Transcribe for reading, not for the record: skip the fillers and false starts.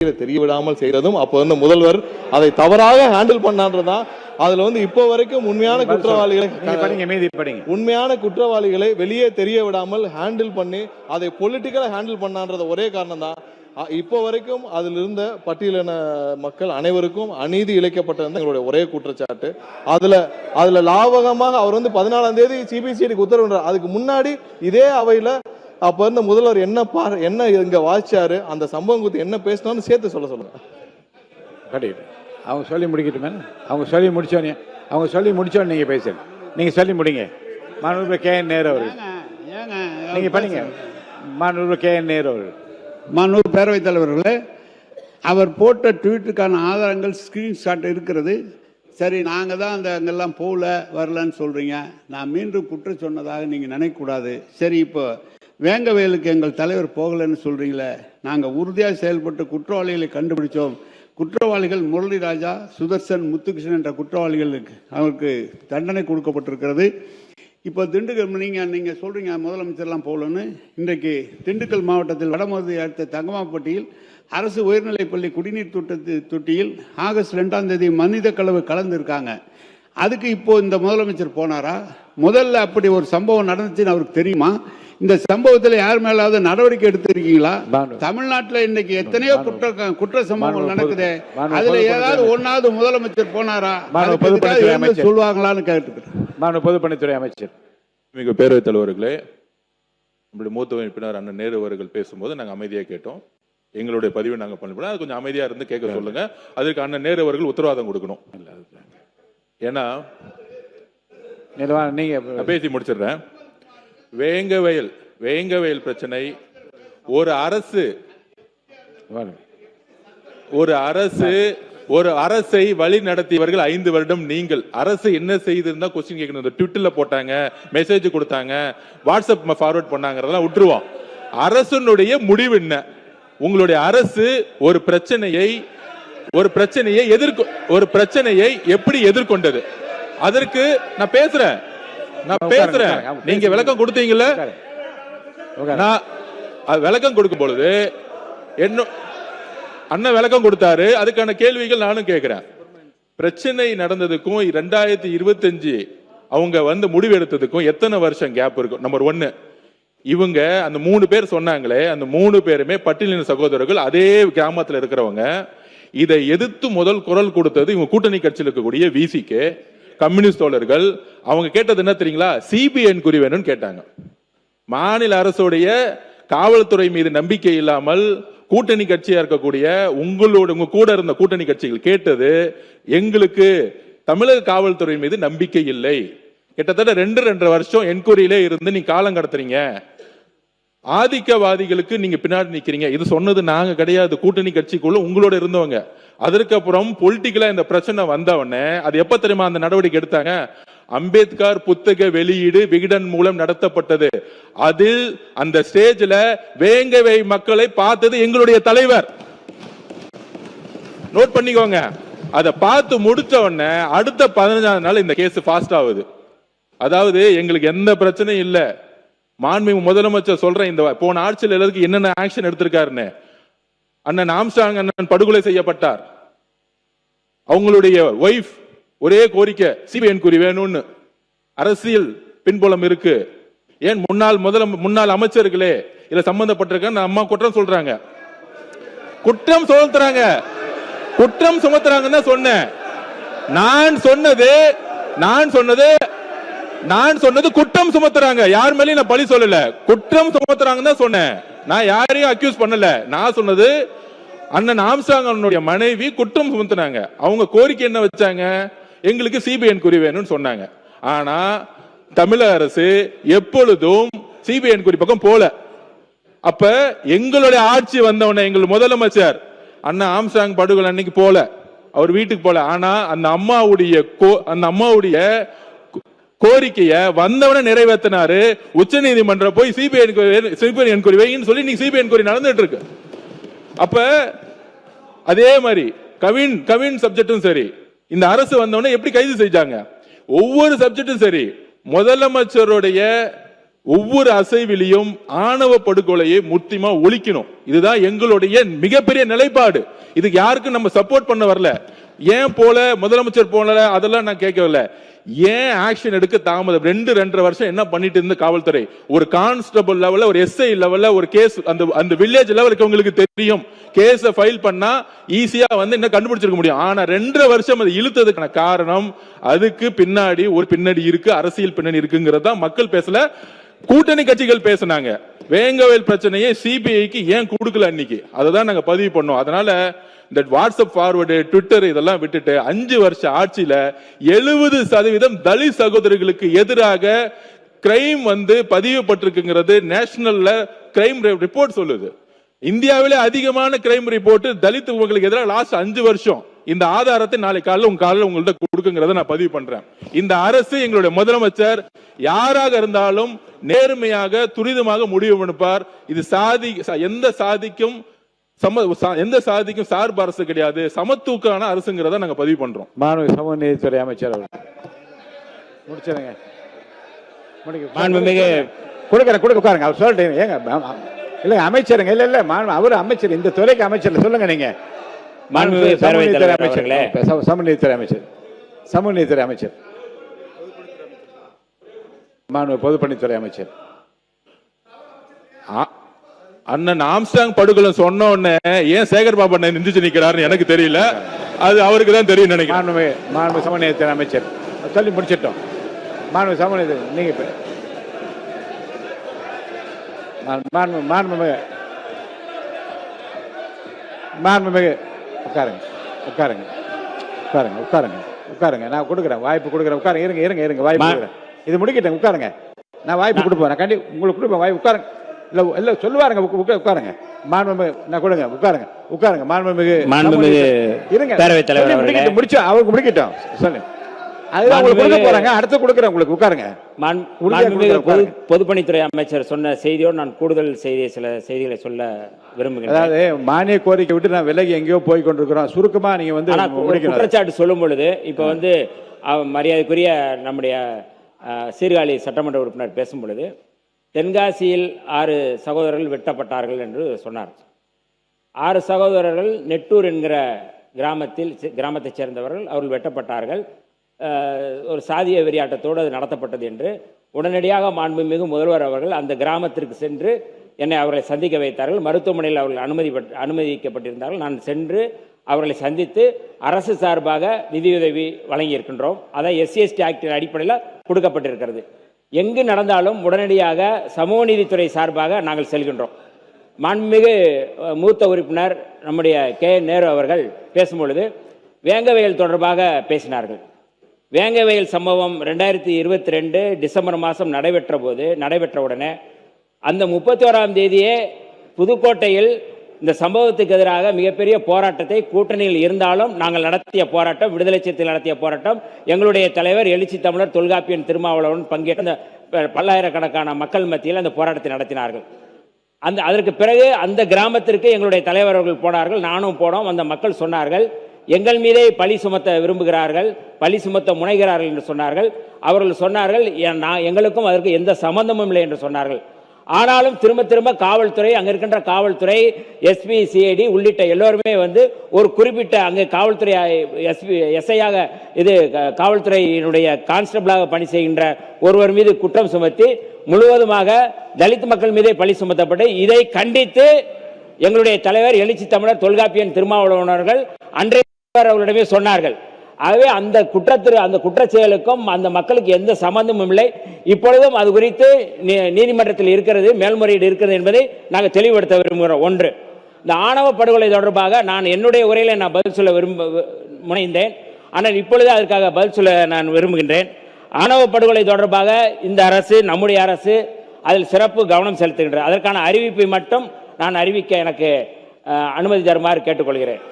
தெரிய விடாமல் செய்யறதும் அப்போ வந்து முதல்வர் அதை தவறாக ஹேண்டில் பண்ணான்றதான் அதுல வந்து இப்போ வரைக்கும் உண்மையான குற்றவாளிகளை வெளியே தெரிய விடாமல் ஹேண்டில் பண்ணி அதை பொலிட்டிக்கலா ஹேண்டில் பண்ணான்றது ஒரே காரணம் தான். இப்போ வரைக்கும் அதில் இருந்த பட்டியலின மக்கள் அனைவருக்கும் அநீதி இழைக்கப்பட்டது எங்களுடைய ஒரே குற்றச்சாட்டு. அதுல லாபகமாக அவர் வந்து 14ஆம் தேதி சிபிசிஐடிக்கு உத்தரவு, அதுக்கு முன்னாடி இதே அவையில அப்ப இருந்த முதல்வர் என்ன இங்க வாசிச்சாரு, அந்த சம்பவம் குறித்து என்ன பேசணும்னு சேர்த்து சொல்லுங்க. அவங்க சொல்லி முடிக்கட்டுமே, அவங்க சொல்லி முடிச்சோன்னு நீங்க பேசுங்க. நீங்க சொல்லி முடிங்க. மாண்புமிகு கே.என். நேரு அவர்கள் நீங்க பண்ணீங்க. மாண்புமிகு கே.என். நேரு அவர்கள். மாண்புமிகு பேரவைத் தலைவர்களே, அவர் போட்ட ட்வீட்டுக்கான ஆதாரங்கள் ஸ்கிரீன்ஷாட் இருக்கிறது. சரி, நாங்கள் தான் அங்கெல்லாம் வரலன்னு சொல்கிறீங்க. நான் மீண்டும் குற்றம் சொன்னதாக நீங்கள் நினைக்கக்கூடாது. சரி, இப்போ வேங்கவேலுக்கு எங்கள் தலைவர் போகலைன்னு சொல்கிறீங்களே, நாங்கள் உறுதியாக செயல்பட்டு குற்றவாளிகளை கண்டுபிடிச்சோம். குற்றவாளிகள் முரளி ராஜா, சுதர்சன், முத்துகிருஷ்ணன் என்ற குற்றவாளிகளுக்கு அவருக்கு தண்டனை கொடுக்கப்பட்டிருக்கிறது. இப்போ திண்டுக்கல் நீங்கள் சொல்கிறீங்க முதலமைச்சர்லாம் போகலன்னு. இன்றைக்கு திண்டுக்கல் மாவட்டத்தில் வடமதுரை அடுத்த தங்கமாப்பட்டியில் அரசு உயர்நிலைப்பள்ளி குடிநீர் தொட்டியில் ஆகஸ்ட் 2ஆம் தேதி மனித கலவு கலந்துருக்காங்க. அதுக்கு இப்போ இந்த முதலமைச்சர் போனாரா? முதல்ல அப்படி ஒரு சம்பவம் நடந்துச்சுன்னு அவருக்கு தெரியுமா? இந்த சம்பவத்தில் யார் மேலாவது நடவடிக்கை எடுத்திருக்கீங்களா? தமிழ்நாட்டில் இன்னைக்கு எத்தனையோ குற்ற சம்பவங்கள் நடக்குது. அதுல ஏதாவது ஒன்னாவது முதலமைச்சர் போனாரா? சொல்லுவாங்களான்னு கேட்டுக்கிறேன். பொதுப்பணித்துறை அமைச்சர். மிக பேரவைத் தலைவர்களே, நம்முடைய மூத்த உறுப்பினர் அண்ணன் நேரு அவர்கள் பேசும்போது நாங்கள் அமைதியாக கேட்டோம். எங்களுடைய பதிவை நாங்கள் பண்ணிவிடோம். அது கொஞ்சம் அமைதியா இருந்து கேட்க சொல்லுங்க. அதற்கு அண்ணன் நேரு அவர்கள் உத்தரவாதம் கொடுக்கணும். ஏன்னா நீங்க பேசி முடிச்சிடுறேன். வேங்கவயல் பிரச்சனை ஒரு அரசை வழி நடத்தியவர்கள் 5 வருடம். நீங்கள் அரசு என்ன செய்திருந்தா கொஸ்டின் கேட்கணும். ட்விட்டர்ல போட்டாங்க, மெசேஜ் கொடுத்தாங்க, வாட்ஸ்அப் ஃபார்வர்ட் பண்ணாங்கிறதெல்லாம் விட்டுருவோம். அரசுடைய முடிவு என்ன? உங்களுடைய அரசு ஒரு பிரச்சனையை எப்படி எதிர்கொண்டது? அதற்கு நான் பேசுறேன். நீங்க விளக்கம் கொடுத்தீங்கல்ல, நான் விளக்கம் கொடுக்கும் பொழுது அண்ணன் விளக்கம் கொடுத்தாரு. அதுக்கான கேள்விகள் நானும் கேட்கிறேன். பிரச்சனை நடந்ததுக்கும் 2025 அவங்க வந்து முடிவு எடுத்ததுக்கும் எத்தனை வருஷம் கேப் இருக்கும்? நம்பர் 1, இவங்க அந்த 3 பேர் சொன்னாங்களே, அந்த 3 பேருமே பட்டியலின சகோதரர்கள், அதே கிராமத்தில் இருக்கிறவங்க. இதை எதிர்த்து முதல் குரல் கொடுத்தது இவங்க கூட்டணி கட்சியில் இருக்கக்கூடிய விசிக்கு கம்யூனிஸ்ட் தோழர்கள். அவங்க கேட்டது என்ன தெரியுங்களா? சிபிஐ என்கொயரி வேணும்னு கேட்டாங்க. மாநில அரசுடைய காவல்துறை மீது நம்பிக்கை இல்லாமல் கூட்டணி கட்சியா இருக்கக்கூடிய உங்க கூட இருந்த கூட்டணி கட்சிகள் கேட்டது, எங்களுக்கு தமிழக காவல்துறை மீது நம்பிக்கை இல்லை. கிட்டத்தட்ட 2.5 வருஷம் என்கொயரியிலே இருந்து நீ காலம் கடத்துறீங்க, ஆதிக்கவாதிகளுக்கு நீங்க பின்னாடி நிக்கிறீங்க. இது சொன்னது நாங்க கிடையாது, கூட்டணி கட்சிக்குள்ள உங்களோட இருந்தவங்க. அதற்கப்புறம் பொலிட்டிக்கலா இந்த பிரச்சனை வந்தவொடனே அது எப்ப தெரியுமா அந்த நடவடிக்கை எடுத்தாங்க? அம்பேத்கர் புத்தக வெளியீடு விகடன் மூலம் நடத்தப்பட்டது. அதில் அந்த ஸ்டேஜ்ல வேங்கவை மக்களை பார்த்தது எங்களுடைய தலைவர். நோட் பண்ணிக்கோங்க. அதை பார்த்து முடிச்ச உடனே அடுத்த 15ஆம் நாள் இந்த கேஸ் ஃபாஸ்ட் ஆகுது. அதாவது எங்களுக்கு எந்த பிரச்சனையும் இல்ல. மாண்புமிகு முதலமைச்சர் சொல்றேன், இந்த போன ஆட்சியில் எல்லாருக்கும் என்னென்ன ஆக்ஷன் எடுத்திருக்காருன்னு. அண்ணன் ஆம்ஸ்ட்ராங் அண்ணன் படுகொலை செய்யப்பட்டார். அவங்களுடைய ஒய்ஃப் ஒரே கோரிக்கை, சிபிஐ என்கொயரி வேணும்னு. அரசியல் பின்புலம் இருக்கு. ஏன் முன்னாள் அமைச்சர்களே இதுல சம்பந்தப்பட்டிருக்க அம்மா குற்றம் சொல்றாங்க, குற்றம் சுமத்துறாங்க சொன்னேன். நான் சொன்னது குற்றம் சுமத்துறாங்க. யார் மேலயும் நான் பழி சொல்லல, குற்றம் சுமத்துறாங்கன்னு தான் சொன்னேன். நான் யாரையும் அக்யூஸ் பண்ணல. நான் சொன்னது அண்ணன் ஆம்ஸ்ட்ராங் மனைவி குற்றம் சுமத்துனாங்க. அவங்க கோரிக்கை என்ன வச்சாங்க? எங்களுக்கு சிபிஐ என்கொயரி வேணும்னு சொன்னாங்க. ஆனா தமிழக அரசு எப்பொழுதும் சிபிஐ என்கொயரி பக்கம் போல. அப்ப எங்களுடைய ஆட்சி வந்தவன எங்கள் முதலமைச்சர் அண்ணன் ஆம்ஸ்ட்ராங் படுகொலை அன்னைக்கு போல, அவர் வீட்டுக்கு போல. ஆனா அந்த அம்மாவுடைய கோரிக்கைய வந்தவன நிறைவேற்றினாரு. உச்ச நீதிமன்றம் போய் சிபிஐ என்கொயரி வைன்னு சொல்லி நீங்க சிபிஐ என்கொயரி நடந்துட்டு இருக்கு. அப்ப அதே மாதிரி கவின் சப்ஜெக்டும் சரி, இந்த அரசு வந்தவன எப்படி கைது செஞ்சாங்க? ஒவ்வொரு சப்ஜெக்டும் சரி, முதலமைச்சருடைய ஒவ்வொரு அசைவிலையும் ஆணவ படுகொலையை முற்றிலுமா ஒழிக்கணும். இதுதான் எங்களுடைய மிகப்பெரிய நிலைப்பாடு. இதுக்கு யாருக்கும் நம்ம சப்போர்ட் பண்ண வரல. ஏன் போல முதலமைச்சர் போல அதெல்லாம் நான் கேட்கவில்லை. ஏன் ஆக்ஷன் எடுக்க தாமதம்? 2.5 வருஷம் என்ன பண்ணிட்டு இருந்த காவல்துறை? ஒரு கான்ஸ்டபிள் லெவல்ல, ஒரு எஸ்ஐ லெவல்ல ஒரு கேஸ் அந்த வில்லேஜ் லெவலுக்கு உங்களுக்கு தெரியும், கேஸ ஃபைல் பண்ணா ஈஸியா என்ன கண்டுபிடிச்சிருக்க முடியும். ஆனா 2.5 வருஷம் அது இழுத்ததுக்கான காரணம், அதுக்கு பின்னாடி ஒரு பின்னணி இருக்கு, அரசியல் பின்னணி இருக்குங்கிறதா மக்கள் பேசல, கூட்டணி கட்சிகள் பேசினாங்க. வேங்கவேல் பிரச்சனையை சிபிஐக்கு ஏன் கொடுக்கல அன்னைக்கு, அதுதான் நாங்க பதிவு பண்ணோம். அதனால இந்த வாட்ஸ்அப் ஃபார்வர்டு, ட்விட்டர் இதெல்லாம் விட்டுட்டு 5 வருஷ ஆட்சியில 70% தலித் சகோதரர்களுக்கு எதிராக கிரைம் பதிவுபட்டிருக்குங்கிறது நேஷனல்ல கிரைம் ரிப்போர்ட் சொல்லுது. இந்தியாவிலே அதிகமான கிரைம் ரிப்போர்ட் தலித் உங்களுக்கு எதிராக லாஸ்ட் 5 வருஷம். இந்த ஆதாரத்தை நாளை காலையில் உங்கள்கிட்ட கொடுக்குங்கிறத நான் பதிவு பண்றேன். இந்த அரசு, எங்களுடைய முதலமைச்சர் யாராக இருந்தாலும் நேர்மையாக துரிதமாக முடிவு எடுப்பார். இது எந்த சாதிக்கும் சார்பு அரசு கிடையாது, சமத்துவக்கான அரசுங்கிறத நாங்க பதிவு பண்றோம். மாணவ சமூக நீதித்துறை அமைச்சர் முடிச்சிருங்க. கொடுக்க உட்காருங்க. அவர் சொல்லிட்டு ஏங்க இல்ல அமைச்சருங்க, இல்ல அவரு அமைச்சர், இந்த துறைக்கு அமைச்சர் சொல்லுங்க. நீங்க சமூகநீதித்துறை அமைச்சர், சமூகநீதித்துறை அமைச்சர், மாணவ பொதுப்பணித்துறை அமைச்சர். அண்ணன் ஆம்ஸ்டாங் படுகொலை சொன்ன உடனே ஏன் சேகர் பாபு அண்ணன் நின்றுச்சு நிக்கிறாருன்னு எனக்கு தெரியல, அது அவருக்கு தான் தெரியும் நினைக்கிறேன். மாண்பு சமூகநீதித்துறை அமைச்சர் சொல்லி முடிச்சிட்டோம். மாண்பு சமூகநீதி நீங்க மாண்புமிகு உட்காருங்க, உட்காருங்க, உட்காருங்க, உட்காருங்க, உட்காருங்க. நான் கொடுக்குறேன், வாய்ப்பு கொடுக்குறேன். உட்காருங்க, இருங்க வாய்ப்பு கொடுக்குறேன். இது முடிக்கிட்டேன், உட்காருங்க. நான் வாய்ப்பு கொடுப்பேன், நான் உங்களுக்கு கொடுப்பேன் வாய்ப்பு. உட்காருங்க. இல்ல சொல்லுவாருங்க, உட்காருங்க. மாண்புமிகு நான் கொடுங்க, உட்காருங்க, உட்காருங்க. மாண்புமிகு இருங்க, பேரவைத் தலைவர் முடிச்சு அவருக்கு முடிக்கட்டும். சொல்லு, அதுதான் உங்களுக்கு கொடுக்க போறாங்க, அடுத்து கொடுக்குறேன் உங்களுக்கு. உட்காருங்க. பொதுப்பணித்துறை அமைச்சர் சொன்ன செய்தியோடு நான் கூடுதல் சில செய்திகளை சொல்ல விரும்புகிறேன். அதாவது மானிய கோரிக்கை விட்டு நான் விலகி எங்கேயோ போய் கொண்டிருக்கிறோம். சுருக்கமா நீங்க குற்றச்சாட்டு சொல்லும் பொழுது இப்ப மரியாதைக்குரிய நம்முடைய சீர்காழி சட்டமன்ற உறுப்பினர் பேசும் பொழுது தென்காசியில் 6 சகோதரர்கள் வெட்டப்பட்டார்கள் என்று சொன்னார். 6 சகோதரர்கள் நெட்டூர் என்கிற கிராமத்தைச் சேர்ந்தவர்கள், அவர்கள் வெட்டப்பட்டார்கள். ஒரு சாதிய வெறியாட்டத்தோடு அது நடத்தப்பட்டது என்று உடனடியாக மாண்புமிகு முதல்வர் அவர்கள் அந்த கிராமத்திற்கு சென்று என்னை அவர்களை சந்திக்க வைத்தார்கள். மருத்துவமனையில் அவர்கள் அனுமதிக்கப்பட்டிருந்தார்கள். நான் சென்று அவர்களை சந்தித்து அரசு சார்பாக நிதியுதவி வழங்கியிருக்கின்றோம். அதை SC/ST ஆக்டின் அடிப்படையில் கொடுக்கப்பட்டிருக்கிறது. எங்கு நடந்தாலும் உடனடியாக சமூக நீதித்துறை சார்பாக நாங்கள் செல்கின்றோம். மாண்புமிகு மூத்த உறுப்பினர் நம்முடைய நேரு அவர்கள் பேசும்பொழுது வேங்கவயல் தொடர்பாக பேசினார்கள். வேங்கவயல் சம்பவம் 2022 டிசம்பர் மாதம் நடைபெற்ற உடனே அந்த 31ஆம் தேதியே புதுக்கோட்டையில் இந்த சம்பவத்துக்கு எதிராக மிகப்பெரிய போராட்டத்தை கூட்டணியில் இருந்தாலும் நாங்கள் நடத்திய போராட்டம், விடுதலை சிறுத்தைகள் நடத்திய போராட்டம், எங்களுடைய தலைவர் எழுச்சி தமிழர் தொல்காப்பியன் திருமாவளவன் பங்கேற்ற பல்லாயிரக்கணக்கான மக்கள் மத்தியில் அந்த போராட்டத்தை நடத்தினார்கள். அதற்கு பிறகு அந்த கிராமத்திற்கு எங்களுடைய தலைவர்கள் போனார்கள், நானும் போனோம். அந்த மக்கள் சொன்னார்கள், எங்கள் மீதே பழி சுமத்த விரும்புகிறார்கள், பழி சுமத்த முனைகிறார்கள் என்று சொன்னார்கள். அவர்கள் சொன்னார்கள், எங்களுக்கும் அதற்கு எந்த சம்பந்தமும் இல்லை என்று சொன்னார்கள். ஆனாலும் திரும்ப காவல்துறை, அங்கே இருக்கின்ற காவல்துறை, SP, CID உள்ளிட்ட எல்லோருமே ஒரு குறிப்பிட்ட அங்கே காவல்துறை SI-யாக காவல்துறையினுடைய கான்ஸ்டபிளாக பணி செய்கின்ற ஒருவர் மீது குற்றம் சுமத்தி முழுவதுமாக தலித் மக்கள் மீதே பழி சுமத்தப்பட்டு இதை கண்டித்து எங்களுடைய தலைவர் எழுச்சி தமிழர் தொல்காப்பியன் திருமாவளவன் அவர்கள் அன்றைய அவர்களிடமே சொன்னார்கள். ஆகவே அந்த குற்றச் செயலுக்கும் அந்த மக்களுக்கு எந்த சம்பந்தமும் இல்லை. இப்பொழுதும் அது குறித்து நீதிமன்றத்தில் இருக்கிறது, மேல்முறையீடு இருக்கிறது என்பதை நாங்கள் தெளிவுபடுத்த விரும்புகிறோம். ஒன்று, இந்த ஆணவ படுகொலை தொடர்பாக நான் என்னுடைய உரையில நான் பதில் சொல்ல முனைந்தேன். ஆனால் இப்பொழுது அதற்காக பதில் சொல்ல நான் விரும்புகின்றேன். ஆணவ படுகொலை தொடர்பாக இந்த அரசு, நம்முடைய அரசு அதில் சிறப்பு கவனம் செலுத்துகின்றது. அதற்கான அறிவிப்பை மட்டும் நான் அறிவிக்க எனக்கு அனுமதி தருமாறு கேட்டுக்கொள்கிறேன்.